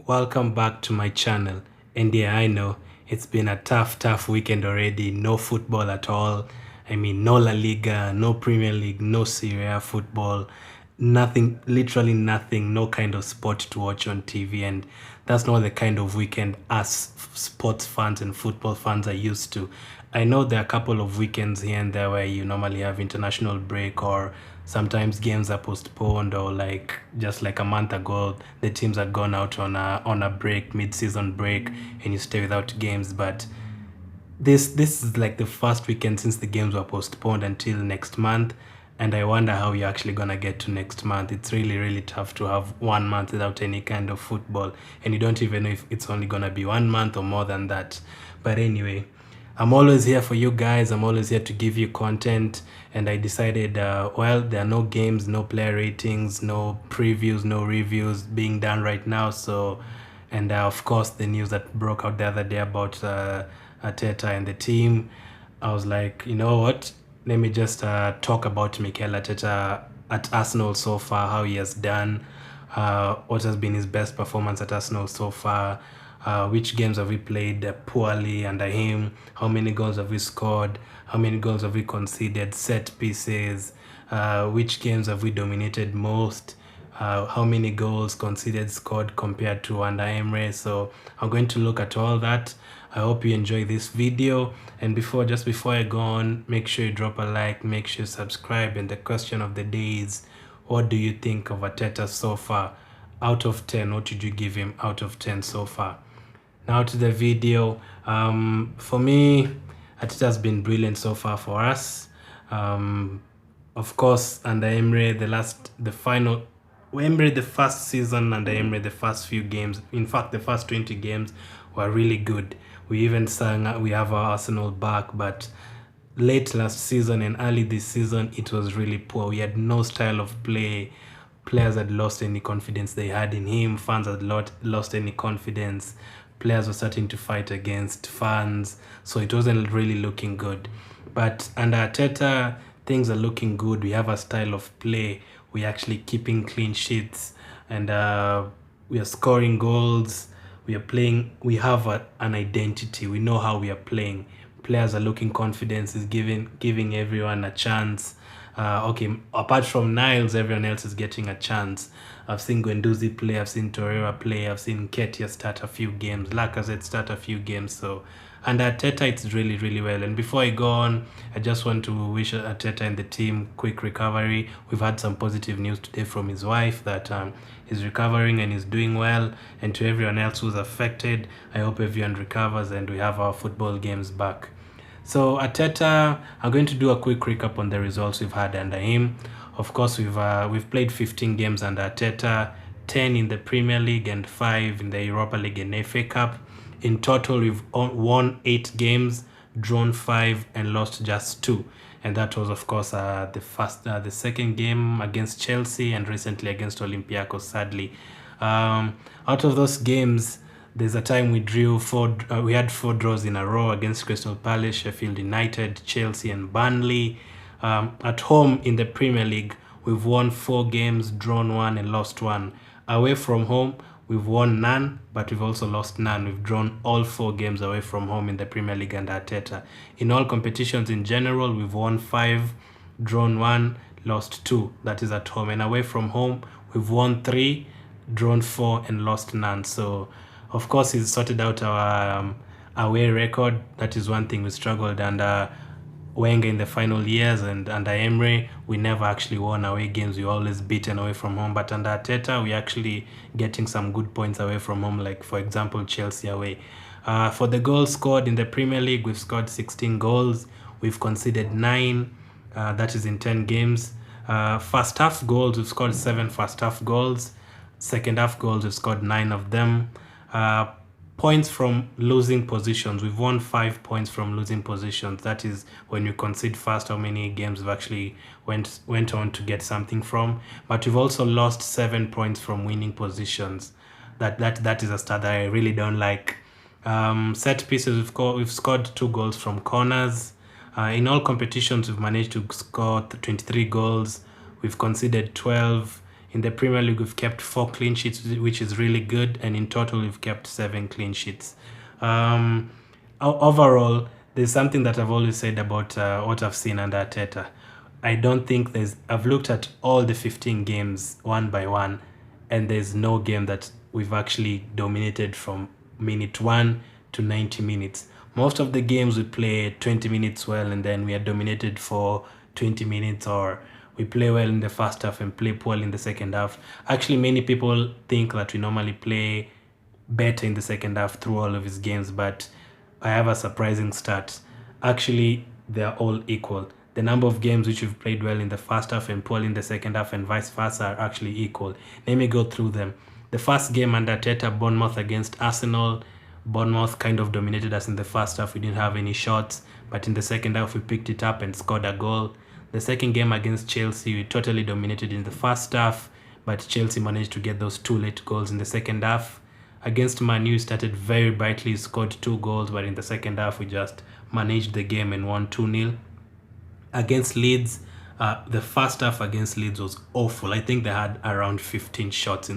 welcome back to my channel. And yeah, I know it's been a tough weekend already. No football at all. I mean, no La Liga, no Premier League, no Serie A football, nothing, literally nothing, no kind of sport to watch on TV. And that's not the kind of weekend us sports fans and football fans are used to. I know there are a couple of weekends here and there where you normally have international break, or sometimes games are postponed, or like just like a month ago the teams had gone out on a break, mid-season break, and you stay without games. But this is like the first weekend since the games were postponed until next month, and I wonder how you're actually gonna get to next month. It's really tough to have 1 month without any kind of football, and you don't even know if it's only gonna be 1 month or more than that. But anyway, I'm always here for you guys. I'm always here to give you content. And I decided, well, there are no games, no player ratings, no previews, no reviews being done right now. So, and of course, the news that broke out the other day about Arteta and the team, I was like, you know what? Let me just talk about Mikel Arteta at Arsenal so far, how he has done, what has been his best performance at Arsenal so far, which games have we played poorly under him, how many goals have we scored, how many goals have we conceded, set pieces, which games have we dominated most, how many goals conceded, scored compared to under Emre. So I'm going to look at all that. I hope you enjoy this video, and just before I go on, make sure you drop a like, make sure you subscribe. And the question of the day is, what do you think of Arteta so far? Out of 10, what would you give him out of 10 so far? Now to the video. For me, Arteta has been brilliant so far for us. Of course, under Emre, the first season under Emre, the first few games, in fact, the first 20 games were really good. We even sang we have our Arsenal back, but late last season and early this season, it was really poor. We had no style of play. Players had lost any confidence they had in him. Fans had lost any confidence. Players were starting to fight against fans, so it wasn't really looking good. But under Arteta, things are looking good. We have a style of play. We're actually keeping clean sheets, and we are scoring goals. We are playing. We have an identity. We know how we are playing. Players are looking confidence. Is giving everyone a chance. Okay, apart from Niles, everyone else is getting a chance. I've seen Guendouzi play, I've seen Torreira play, I've seen Ketia start a few games, Lacazette start a few games. So, and Arteta, it's really well. And before I go on, I just want to wish Arteta and the team quick recovery. We've had some positive news today from his wife that he's recovering and he's doing well. And to everyone else who's affected, I hope everyone recovers and we have our football games back. So Arteta, I'm going to do a quick recap on the results we've had under him. Of course, we've played 15 games under Arteta, 10 in the Premier League and 5 in the Europa League and FA Cup. In total, we've won 8 games, drawn 5, and lost just 2. And that was, of course, the second game against Chelsea and recently against Olympiacos, sadly. Out of those games, there's a time we had 4 draws in a row against Crystal Palace, Sheffield United, Chelsea, and Burnley. At home in the Premier League, we've won 4 games, drawn 1, and lost 1. Away from home, we've won none, but we've also lost none. We've drawn all 4 games away from home in the Premier League under Arteta. In all competitions in general, we've won 5, drawn 1, lost 2. That is at home. And away from home, we've won 3, drawn 4, and lost none. So, of course, he's sorted out our away record. That is one thing we struggled under Wenger in the final years, and under Emre, we never actually won away games. We always beaten away from home. But under Arteta, we actually getting some good points away from home, like, for example, Chelsea away. For the goals scored in the Premier League, we've scored 16 goals. We've conceded 9. That is in 10 games. First half goals, we've scored 7 first half goals. Second half goals, we've scored 9 of them. Points from losing positions, we've won 5 points from losing positions. That is when you concede first, how many games we've actually went on to get something from. But we've also lost 7 points from winning positions. That is a stat that I really don't like. Set pieces, we've scored 2 goals from corners. In all competitions, we've managed to score 23 goals. We've conceded 12. In the Premier League, we've kept 4 clean sheets, which is really good, and in total, we've kept 7 clean sheets. Overall, there's something that I've always said about what I've seen under Arteta. I don't think I've looked at all the 15 games one by one, and there's no game that we've actually dominated from minute 1 to 90 minutes. Most of the games we play 20 minutes well, and then we are dominated for 20 minutes, or we play well in the first half and play poorly in the second half. Actually, many people think that we normally play better in the second half through all of his games, but I have a surprising stat. Actually, they're all equal. The number of games which we've played well in the first half and poorly in the second half and vice versa are actually equal. Let me go through them. The first game under Arteta, Bournemouth against Arsenal. Bournemouth kind of dominated us in the first half. We didn't have any shots, but in the second half we picked it up and scored a goal. The second game against Chelsea, we totally dominated in the first half, but Chelsea managed to get those 2 late goals in the second half. Against Man U, started very brightly, scored 2 goals, but in the second half we just managed the game and won 2-0. Against Leeds, the first half against Leeds was awful. I think they had around 15 shots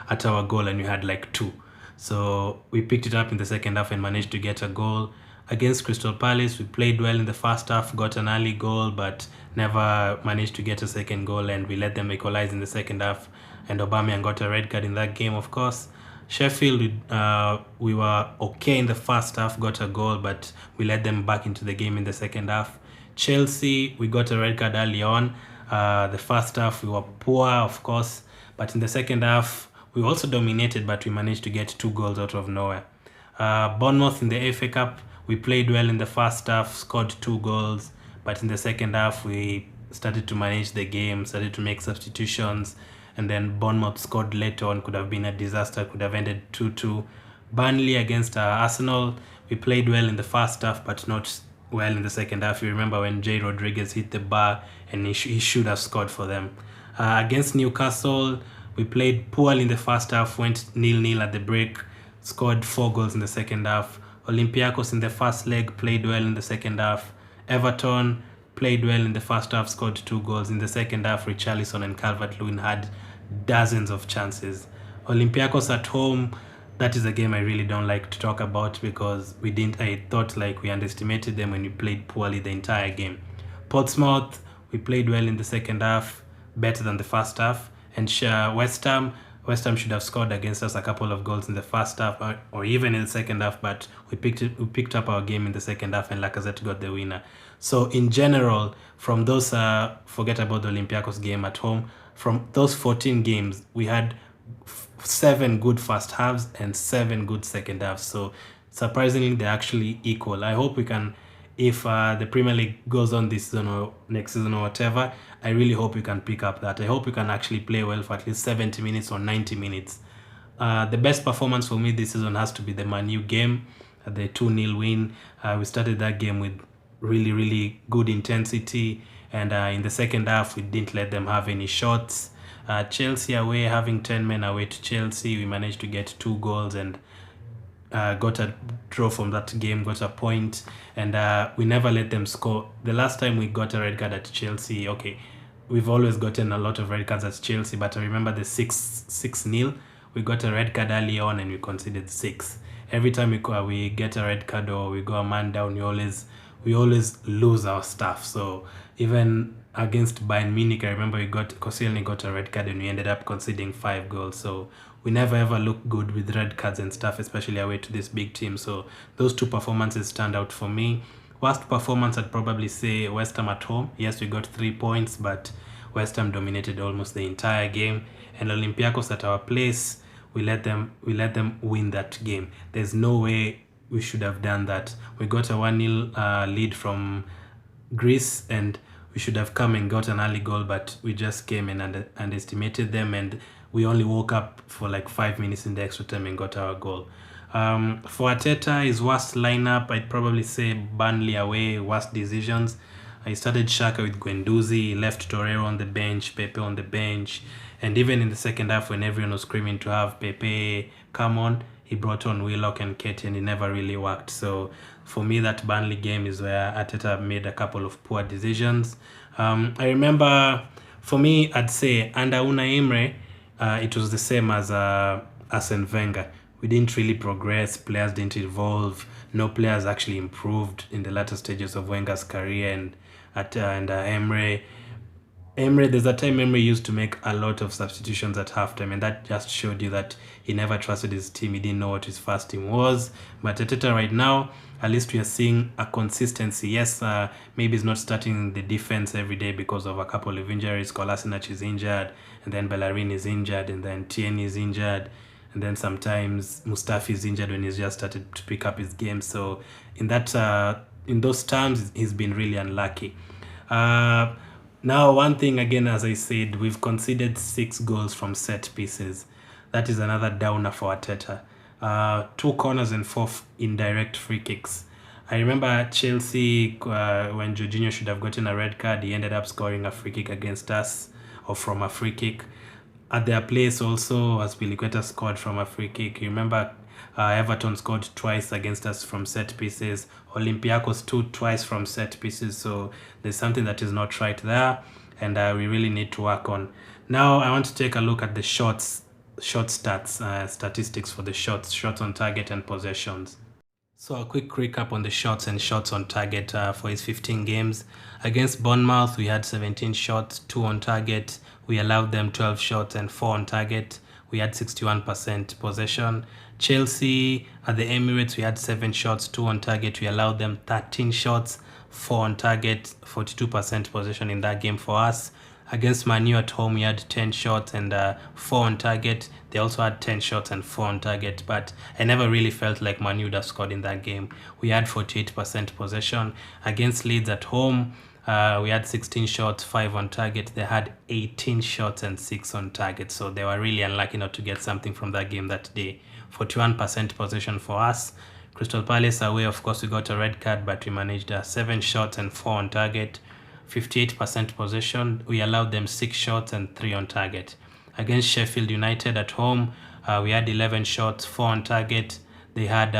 at our goal and we had like 2. So we picked it up in the second half and managed to get a goal. Against Crystal Palace, we played well in the first half, got an early goal, but never managed to get a second goal, and we let them equalize in the second half, and Aubameyang got a red card in that game, of course. Sheffield, we were okay in the first half, got a goal, but we let them back into the game in the second half. Chelsea, we got a red card early on. The first half, we were poor, of course, but in the second half, we also dominated, but we managed to get 2 goals out of nowhere. Bournemouth in the FA Cup, we played well in the first half, scored 2 goals, but in the second half, we started to manage the game, started to make substitutions, and then Bournemouth scored later on. Could have been a disaster, could have ended 2-2. Burnley against Arsenal, we played well in the first half, but not well in the second half. You remember when Jay Rodriguez hit the bar, and he should have scored for them. Against Newcastle, we played poorly in the first half, went 0-0 at the break, scored 4 goals in the second half. Olympiacos in the first leg played well in the second half. Everton played well in the first half, scored 2 goals. In the second half, Richarlison and Calvert-Lewin had dozens of chances. Olympiacos at home, that is a game I really don't like to talk about because I thought like we underestimated them when we played poorly the entire game. Portsmouth, we played well in the second half, better than the first half. And West Ham should have scored against us a couple of goals in the first half or even in the second half, but we picked up our game in the second half and Lacazette got the winner. So in general, from those, forget about the Olympiacos game at home, from those 14 games, we had 7 good first halves and 7 good second halves. So surprisingly, they're actually equal. I hope we can, if the Premier League goes on this season or next season or whatever, I really hope we can pick up that. I hope we can actually play well for at least 70 minutes or 90 minutes. The best performance for me this season has to be the Man U game, the 2-0 win. We started that game with really, really good intensity. And in the second half, we didn't let them have any shots. Chelsea away, having 10 men away to Chelsea, we managed to get 2 goals and got a draw from that game, got a point, and we never let them score. The last time we got a red card at Chelsea, okay, we've always gotten a lot of red cards at Chelsea, but I remember the 6-0, we got a red card early on and we conceded 6. Every time we get a red card or we go a man down, we always lose our stuff. So even against Bayern Munich, I remember Koscielny got a red card and we ended up conceding 5 goals. So we never ever look good with red cards and stuff, especially away to this big team. So those 2 performances stand out for me. Worst performance, I'd probably say West Ham at home. Yes, we got 3 points, but West Ham dominated almost the entire game. And Olympiacos at our place, we let them win that game. There's no way we should have done that. We got a 1-0 lead from Greece and we should have come and got an early goal, but we just came and underestimated them, and we only woke up for like 5 minutes in the extra time and got our goal. For Arteta, his worst lineup, I'd probably say Burnley away, worst decisions. I started Xhaka with Guendouzi, left Torreira on the bench, Pepe on the bench, and even in the second half when everyone was screaming to have Pepe come on, he brought on Willock and Ketia and it never really worked. So for me, that Burnley game is where Arteta made a couple of poor decisions. I remember, for me, I'd say under Unai Emery, it was the same as Arsene Wenger. We didn't really progress. Players didn't evolve. No players actually improved in the latter stages of Wenger's career and Emery. There's a time Emery used to make a lot of substitutions at halftime, and that just showed you that he never trusted his team. He didn't know what his first team was. But Arteta right now, at least we are seeing a consistency. Yes, maybe he's not starting the defense every day because of a couple of injuries. Kolasinac is injured, and then Bellerin is injured, and then Tierney is injured, and then sometimes Mustafi is injured when he's just started to pick up his game. So in those terms, he's been really unlucky. Now, one thing again, as I said, we've conceded 6 goals from set pieces. That is another downer for Arteta. 2 corners and 4 indirect free kicks. I remember Chelsea, when Jorginho should have gotten a red card, he ended up scoring a free kick against us, or from a free kick. At their place also, Azpilicueta scored from a free kick. You remember Everton scored twice against us from set pieces. Olympiacos twice from set pieces. So there's something that is not right there, and we really need to work on. Now I want to take a look at the short stats, statistics for the shots on target and possessions. So a quick recap on the shots and shots on target for his 15 games. Against Bournemouth, we had 17 shots, 2 on target. We allowed them 12 shots and 4 on target. We had 61% possession. Chelsea, at the Emirates, we had 7 shots, 2 on target. We allowed them 13 shots, 4 on target, 42% possession in that game for us. Against Man U at home, we had 10 shots and 4 on target. They also had 10 shots and 4 on target, but I never really felt like Man U would have scored in that game. We had 48% possession. Against Leeds at home, we had 16 shots, 5 on target. They had 18 shots and 6 on target, so they were really unlucky not to get something from that game that day. 41% possession for us. Crystal Palace away, of course, we got a red card, but we managed 7 shots and 4 on target. 58% possession. We allowed them 6 shots and 3 on target. Against Sheffield United at home, we had 11 shots, 4 on target. They had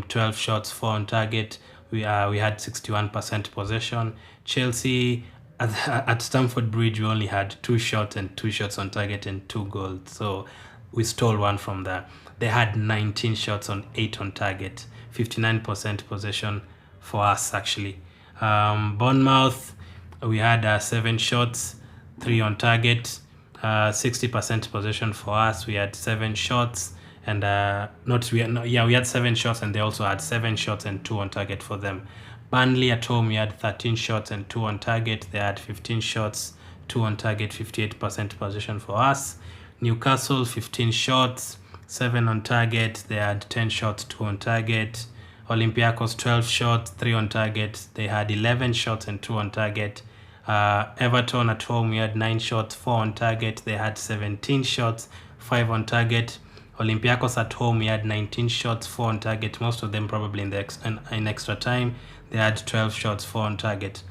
12 shots, 4 on target. We had 61% possession. Chelsea at Stamford Bridge, we only had 2 shots and 2 shots on target and 2 goals. So we stole one from there. They had 19 shots on 8 on target. 59% possession for us actually. Bournemouth, we had 7 shots, 3 on target, 60% possession for us. We had 7 shots and we had 7 shots and they also had 7 shots and 2 on target for them. Burnley at home, we had 13 shots and 2 on target. They had 15 shots, 2 on target, 58% possession for us. Newcastle, 15 shots, 7 on target. They had 10 shots, 2 on target. Olympiacos, 12 shots, 3 on target. They had 11 shots and 2 on target. Everton at home, we had 9 shots, 4 on target. They had 17 shots, 5 on target. Olympiacos at home, we had 19 shots, 4 on target. Most of them probably in extra time. They had 12 shots, 4 on target.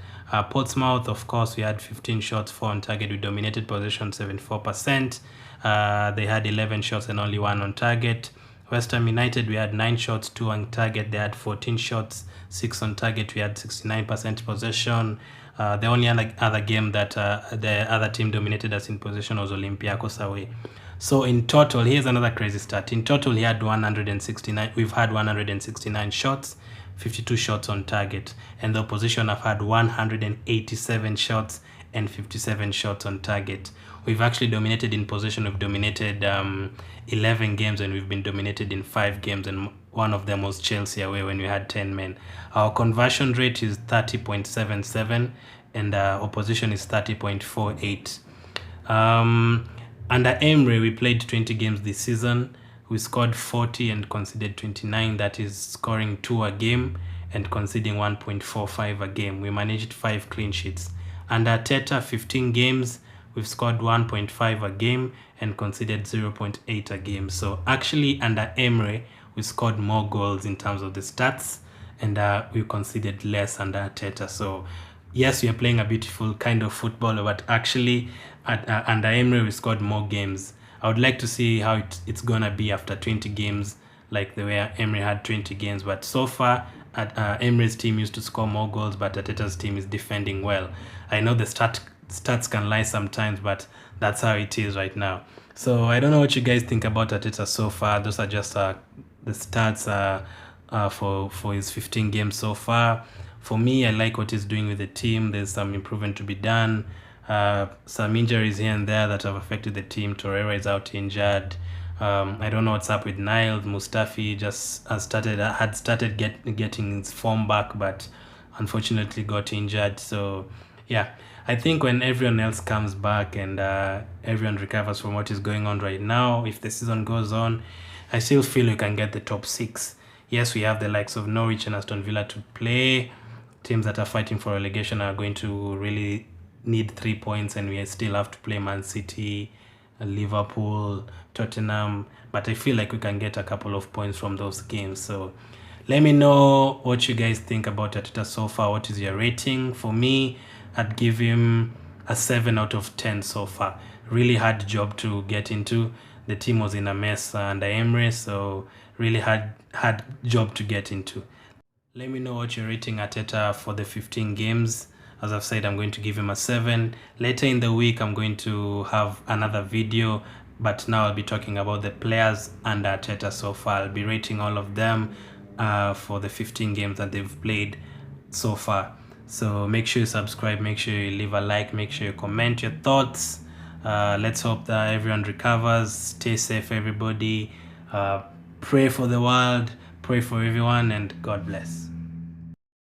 Portsmouth, of course, we had 15 shots, 4 on target. We dominated possession 74%. They had 11 shots and only 1 on target. West Ham United, we had 9 shots, 2 on target. They had 14 shots, 6 on target. We had 69% possession. The only other game that the other team dominated us in possession was Olympiacos away. So in total, here's another crazy stat. In total, we've had 169 shots, 52 shots on target, and the opposition have had 187 shots and 57 shots on target. We've actually dominated in possession. We've dominated 11 games and we've been dominated in 5 games, and one of them was Chelsea away when we had 10 men. Our conversion rate is 30.77 and opposition is 30.48. Under Emery, we played 20 games this season. We scored 40 and conceded 29. That is scoring 2 a game and conceding 1.45 a game. We managed 5 clean sheets. Under Arteta, 15 games, we've scored 1.5 a game and conceded 0.8 a game. So actually under Emery, we scored more goals in terms of the stats, and we conceded less under Arteta. So yes, we are playing a beautiful kind of football, but actually under Emery, we scored more games. I would like to see how it's gonna be after 20 games, like the way Emery had 20 games. But so far, Emery's team used to score more goals, but Arteta's team is defending well. I know the stats can lie sometimes, but that's how it is right now. So I don't know what you guys think about Arteta so far. Those are just the stats for his 15 games so far. For me, I like what he's doing with the team. There's some improvement to be done. Some injuries here and there that have affected the team. Torreira is out injured. I don't know what's up with Niles. Mustafi just had started getting his form back, but unfortunately got injured. So yeah, I think when everyone else comes back and everyone recovers from what is going on right now, if the season goes on, I still feel we can get the top 6. Yes, we have the likes of Norwich and Aston Villa to play. Teams that are fighting for relegation are going to really need 3 points, and we still have to play Man City, Liverpool, Tottenham. But I feel like we can get a couple of points from those games. So let me know what you guys think about Arteta so far. What is your rating? For me, I'd give him a 7 out of 10 so far. Really hard job to get into. The team was in a mess under Emery, so really hard job to get into. Let me know what you're rating Arteta for the 15 games. As I've said, I'm going to give him a 7. Later in the week, I'm going to have another video, but now I'll be talking about the players and Arteta so far. I'll be rating all of them for the 15 games that they've played so far. So make sure you subscribe, make sure you leave a like, make sure you comment your thoughts. Let's hope that everyone recovers. Stay safe, everybody. Pray for the world, pray for everyone, and God bless.